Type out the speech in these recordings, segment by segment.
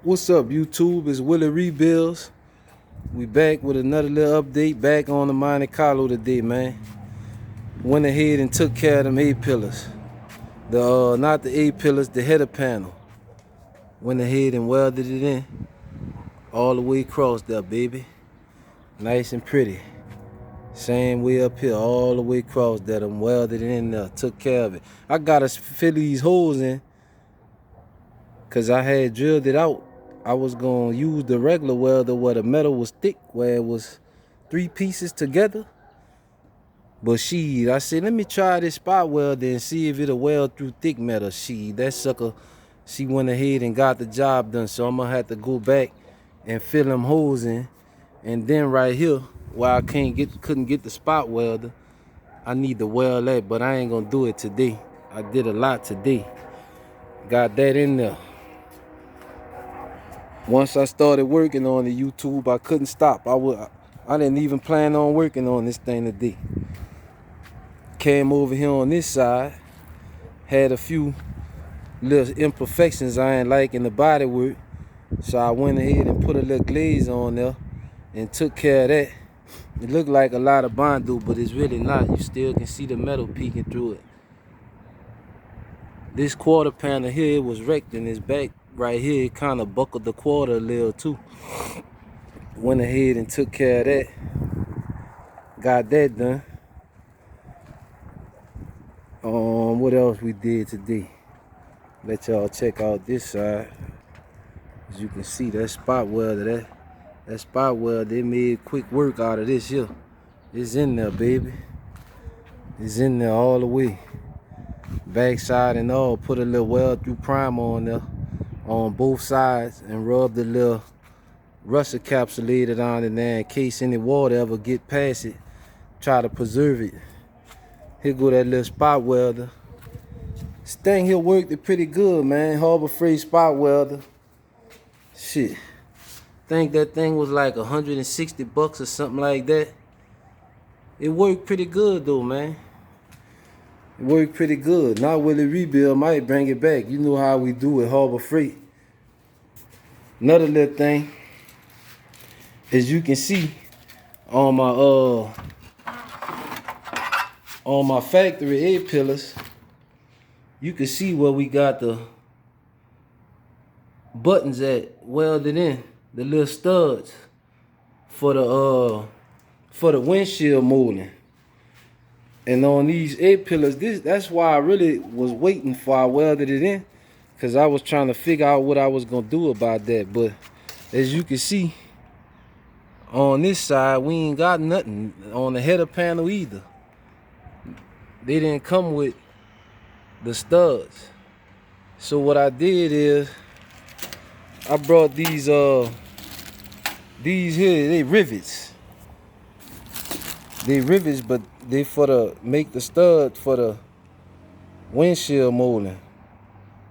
What's up, YouTube? It's Willie Rebuilds. We back with another little update. Back on the Monte Carlo today, man. Went ahead and took care of them A-pillars. Not the A-pillars, the header panel. Went ahead and welded it in all the way across there, baby. Nice and pretty. Same way up here, all the way across there. Them welded it in there, took care of it. I gotta fill these holes in because I had drilled it out. I was gonna use the regular welder where the metal was thick, where it was 3 pieces together. But I said, let me try this spot welder and see if it'll weld through thick metal. That sucker, she went ahead and got the job done. So I'm gonna have to go back and fill them holes in. And then right here, where I couldn't get the spot welder, I need to weld that, but I ain't gonna do it today. I did a lot today. Got that in there. Once I started working on the YouTube, I couldn't stop. I didn't even plan on working on this thing today. Came over here on this side, had a few little imperfections I ain't like in the body work, so I went ahead and put a little glaze on there and took care of that. It looked like a lot of Bondo, but it's really not. You still can see the metal peeking through it. This quarter panel here, it was wrecked in its back. Right here, it kind of buckled the quarter a little too. Went ahead and took care of that. Got that done. What else we did today? Let y'all check out this side. As you can see, that spot welder, that spot welder, they made quick work out of this here. It's in there, baby. It's in there all the way. Backside and all. Put a little weld through primer on there on both sides and rub the little rust encapsulated on in there in case any water ever get past it. Try to preserve it. Here go that little spot welder. This thing here worked it pretty good, man. Harbor Freight spot welder. Shit. Think that thing was like $160 or something like that. It worked pretty good though, man. It worked pretty good. Now Willie Rebuild might bring it back. You know how we do it, Harbor Freight. Another little thing, as you can see on my factory A-pillars, you can see where we got the buttons at welded in, the little studs for the windshield molding. And on these A-pillars, that's why I really was waiting for I welded it in, because I was trying to figure out what I was going to do about that. But as you can see, on this side, we ain't got nothing on the header panel either. They didn't come with the studs. So what I did is, I brought these here, they rivets. They rivets, but they make the stud for the windshield molding.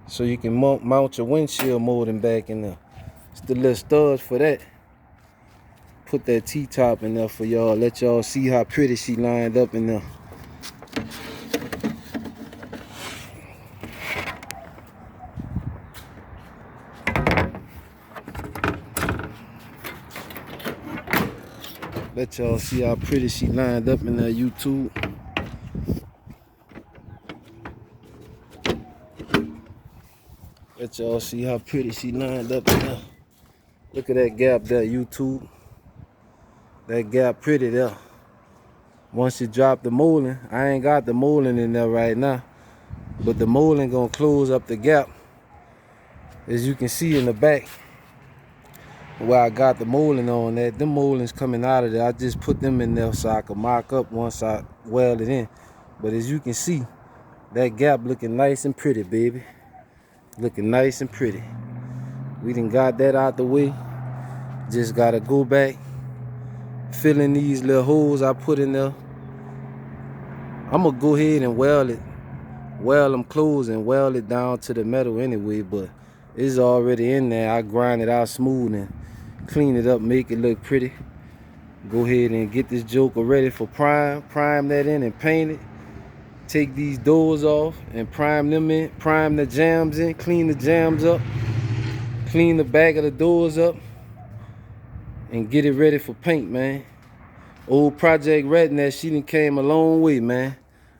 So you can mount your windshield molding back in there. It's the little studs for that. Put that Ttop in there for y'all. Let y'all see how pretty she lined up in there. Let y'all see how pretty she lined up in there, YouTube. Let y'all see how pretty she lined up in there. Look at that gap there, YouTube. That gap pretty there. Once you drop the molding, I ain't got the molding in there right now, but the molding gonna close up the gap. As you can see in the back, where I got the molding on that, them moldings coming out of there, I just put them in there so I could mock up once I weld it in. But as you can see, that gap looking nice and pretty, baby. Looking nice and pretty. We done got that out the way. Just gotta go back, fill in these little holes I put in there. I'm gonna go ahead and weld them closed and weld it down to the metal anyway, but it's already in there. I grind it out smooth and clean it up, make it look pretty. Go ahead and get this joker ready for prime that in and paint it. Take these doors off and prime them in, prime the jambs in, clean the jambs up, Clean the back of the doors up and get it ready for paint, man. Old Project Redneck, she done came a long way, man.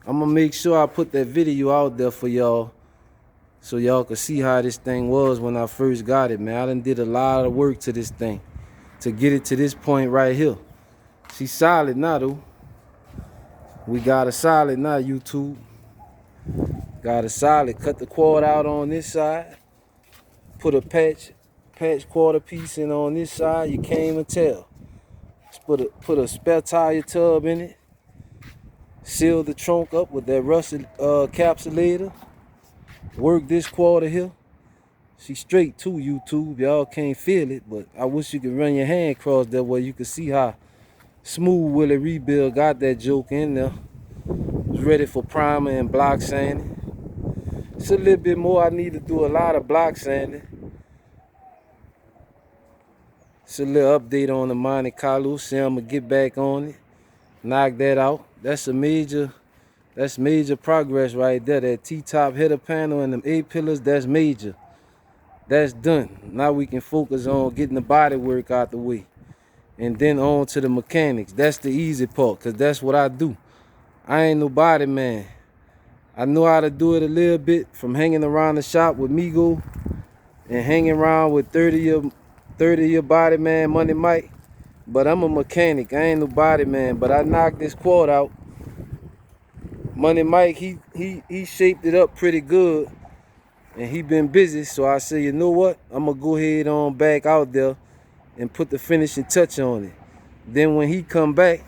I'm gonna make sure I put that video out there for y'all so y'all can see how this thing was when I first got it, man. I done did a lot of work to this thing to get it to this point right here. She's solid now, though. We got a solid now, YouTube. Got a solid. Cut the cord out on this side. Put a patch quarter piece in on this side. You can't even tell. Put a spare tire tub in it. Seal the trunk up with that rusted capsulator. Work this quarter here. She's straight too, YouTube. Y'all can't feel it, but I wish you could run your hand across that way you could see how smooth Willie Rebuild got that joke in there. It's ready for primer and block sanding. It's a little bit more. I need to do a lot of block sanding. It's a little update on the Monte Carlo. See, I'm gonna get back on it. Knock that out. That's major progress right there. That T-top header panel and them 8 pillars, that's major. That's done. Now we can focus on getting the body work out the way. And then on to the mechanics. That's the easy part, because that's what I do. I ain't no body man. I know how to do it a little bit from hanging around the shop with Migo and hanging around with 30-year body man, Money Mike. But I'm a mechanic. I ain't no body man. But I knocked this quad out. Money Mike, he shaped it up pretty good. And he been busy. So I said, you know what? I'm going to go ahead on back out there and put the finishing touch on it. Then when he come back,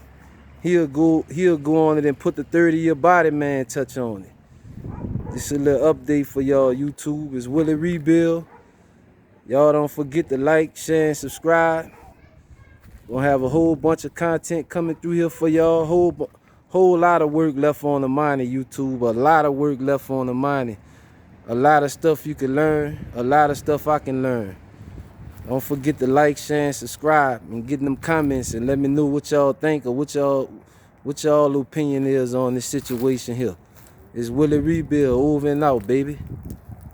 he'll go on it and put the 30-year body man touch on it. This is a little update for y'all, YouTube. It's Willie Rebuild. Y'all don't forget to like, share, and subscribe. Gonna have a whole bunch of content coming through here for y'all. Whole lot of work left on the money, YouTube. A lot of work left on the money. A lot of stuff you can learn. A lot of stuff I can learn. Don't forget to like, share, and subscribe, and get them comments and let me know what y'all think or what y'all opinion is on this situation here. It's Willie Rebuild, over and out, baby.